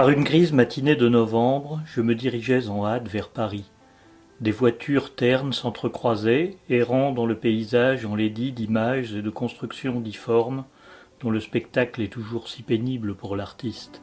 Par une grise matinée de novembre, je me dirigeais en hâte vers Paris. Des voitures ternes s'entrecroisaient, errant dans le paysage enlaidi d'images et de constructions difformes, dont le spectacle est toujours si pénible pour l'artiste.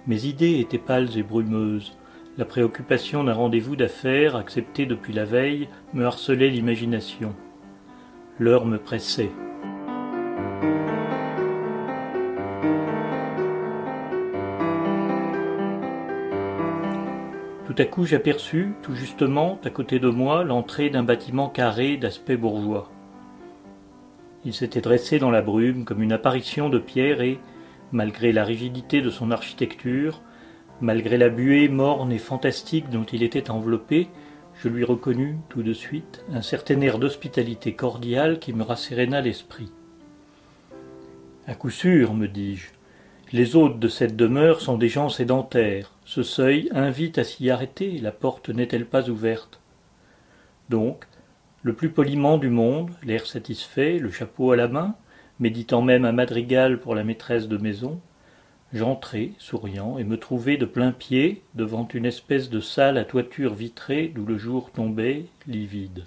Mes idées étaient pâles et brumeuses. La préoccupation d'un rendez-vous d'affaires, accepté depuis la veille, me harcelait l'imagination. L'heure me pressait. Tout à coup j'aperçus, tout justement, à côté de moi, l'entrée d'un bâtiment carré d'aspect bourgeois. Il s'était dressé dans la brume comme une apparition de pierre et, malgré la rigidité de son architecture, malgré la buée morne et fantastique dont il était enveloppé, je lui reconnus tout de suite un certain air d'hospitalité cordiale qui me rasséréna l'esprit. À coup sûr, me dis-je, les hôtes de cette demeure sont des gens sédentaires. Ce seuil invite à s'y arrêter, la porte n'est-elle pas ouverte? Donc, le plus poliment du monde, l'air satisfait, le chapeau à la main, méditant même un madrigal pour la maîtresse de maison, j'entrai, souriant, et me trouvai de plain-pied devant une espèce de salle à toiture vitrée d'où le jour tombait, livide.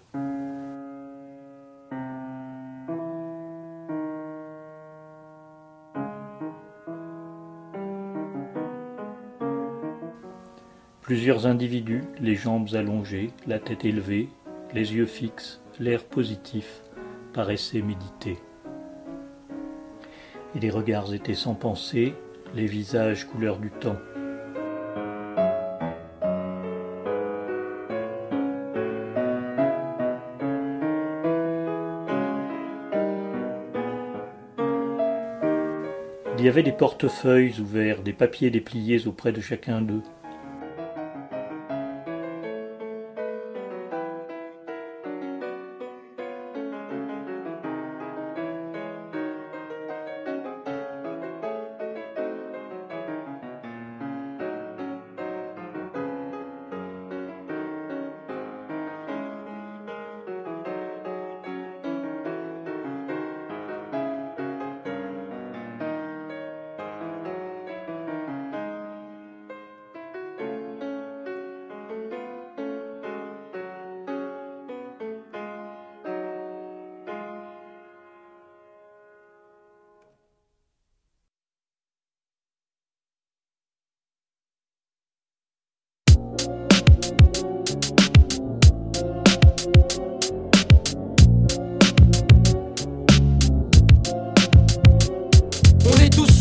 Plusieurs individus, les jambes allongées, la tête élevée, les yeux fixes, l'air positif, paraissaient méditer. Et les regards étaient sans pensée, les visages couleur du temps. Il y avait des portefeuilles ouverts, des papiers dépliés auprès de chacun d'eux.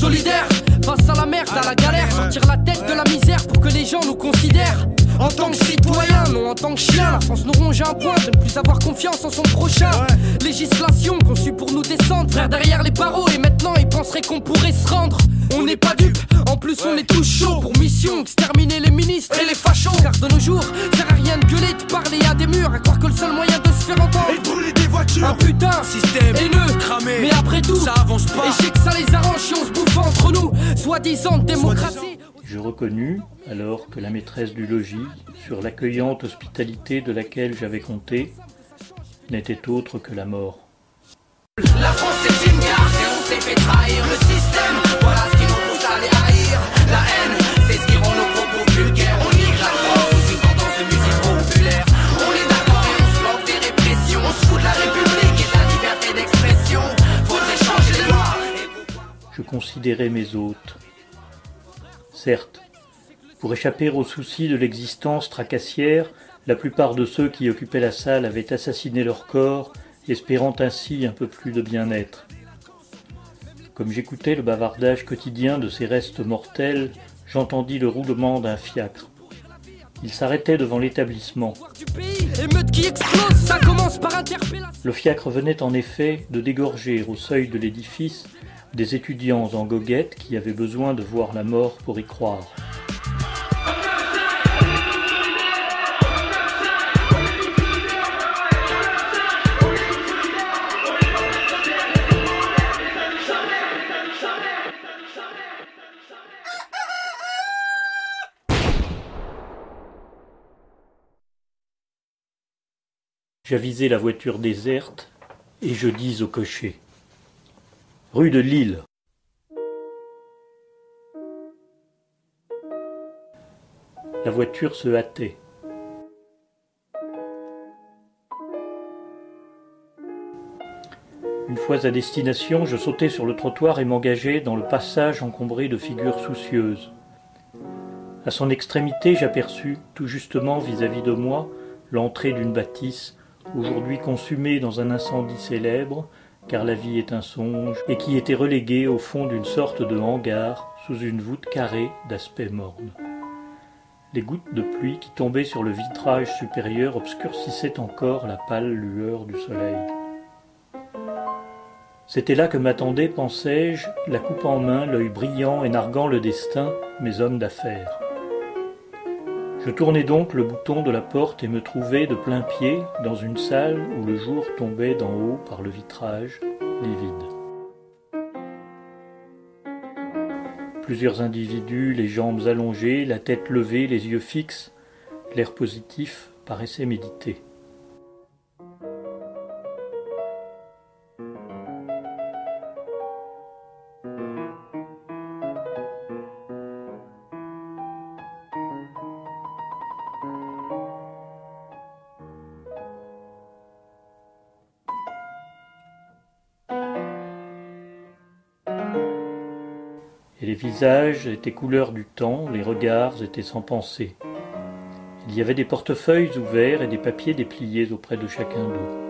Solidaires face à la merde, à la galère, sortir la tête de la misère pour que les gens nous considèrent en tant que citoyens, non en tant que chiens. La France nous ronge à un point de ne plus avoir confiance en son prochain. Législation conçue pour nous descendre, frère derrière les barreaux. Et maintenant ils penseraient qu'on pourrait se rendre. On n'est pas dupes, en plus on est tous chauds. Pour mission, exterminer les ministres et les fachos. Car de nos jours, sert à rien de gueuler, de parler à des murs. À croire que le seul moyen de se faire entendre et de brûler des voitures. Un putain, système haineux, cramé. Mais après tout, ça avance pas. Et je sais que ça les arrange si on se bouffe entre nous. Soi-disant démocratie. Je reconnus, alors que la maîtresse du logis, sur l'accueillante hospitalité de laquelle j'avais compté, n'était autre que la mort. La France est une gare, et on s'est fait trahir le système. Voilà ce qui nous pousse à les haïr. La haine, c'est ce qui rend nos propos vulgaires. On nique la France sous une tendance de musique populaire. On est d'accord et on se plante des répressions. On se fout de la République et de la liberté d'expression. Faudrait changer les lois. Je considérais mes hôtes. Certes, pour échapper aux soucis de l'existence tracassière, La plupart de ceux qui occupaient la salle avaient assassiné leur corps, espérant ainsi un peu plus de bien-être. Comme j'écoutais le bavardage quotidien de ces restes mortels, j'entendis le roulement d'un fiacre. Il s'arrêtait devant l'établissement. Le fiacre venait en effet de dégorger au seuil de l'édifice des étudiants en goguette qui avaient besoin de voir la mort pour y croire. J'avisai la voiture déserte et je dis au cocher : « Rue de Lille. » La voiture se hâtait. Une fois à destination, je sautai sur le trottoir et m'engageai dans le passage encombré de figures soucieuses. À son extrémité, j'aperçus, tout justement vis-à-vis de moi, l'entrée d'une bâtisse, aujourd'hui consumée dans un incendie célèbre, car la vie est un songe, et qui était reléguée au fond d'une sorte de hangar, sous une voûte carrée d'aspect morne. Les gouttes de pluie qui tombaient sur le vitrage supérieur obscurcissaient encore la pâle lueur du soleil. C'était là que m'attendait, pensais-je, la coupe en main, l'œil brillant et narguant le destin, mes hommes d'affaires. Je tournai donc le bouton de la porte et me trouvai de plein pied dans une salle où le jour tombait d'en haut par le vitrage, livide. Plusieurs individus, les jambes allongées, la tête levée, les yeux fixes, l'air positif paraissait méditer. Et les visages étaient couleur du temps, les regards étaient sans pensée. Il y avait des portefeuilles ouverts et des papiers dépliés auprès de chacun d'eux.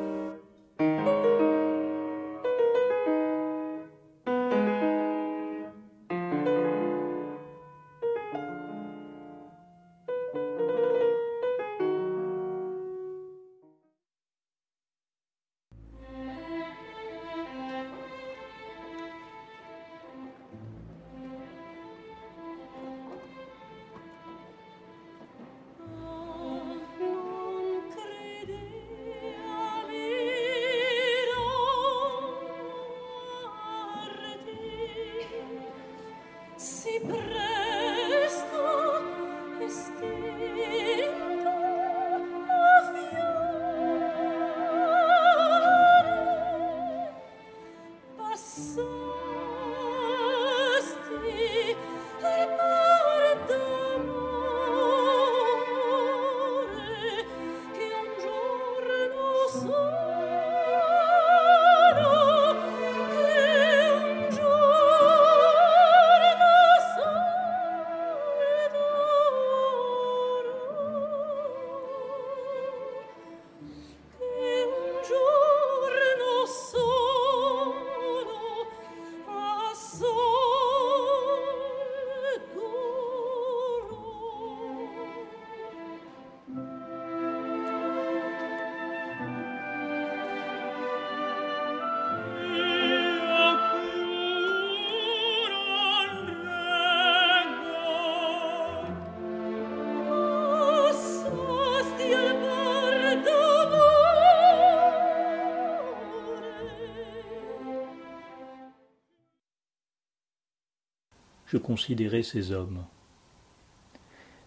Je considérais ces hommes.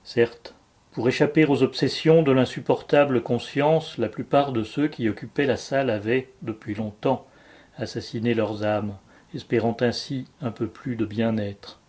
Certes, pour échapper aux obsessions de l'insupportable conscience, la plupart de ceux qui occupaient la salle avaient, depuis longtemps, assassiné leurs âmes, espérant ainsi un peu plus de bien-être.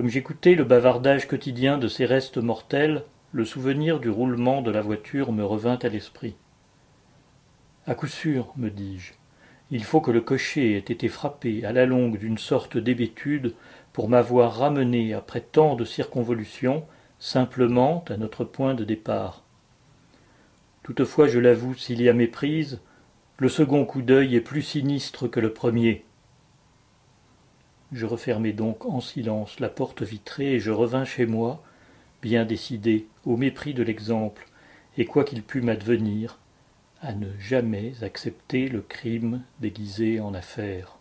Comme j'écoutais le bavardage quotidien de ces restes mortels, le souvenir du roulement de la voiture me revint à l'esprit. À coup sûr, me dis-je, il faut que le cocher ait été frappé à la longue d'une sorte d'hébétude pour m'avoir ramené après tant de circonvolutions simplement à notre point de départ. Toutefois, je l'avoue, s'il y a méprise, le second coup d'œil est plus sinistre que le premier. Je refermai donc en silence la porte vitrée et je revins chez moi, bien décidé, au mépris de l'exemple, et quoi qu'il pût m'advenir, à ne jamais accepter le crime déguisé en affaire.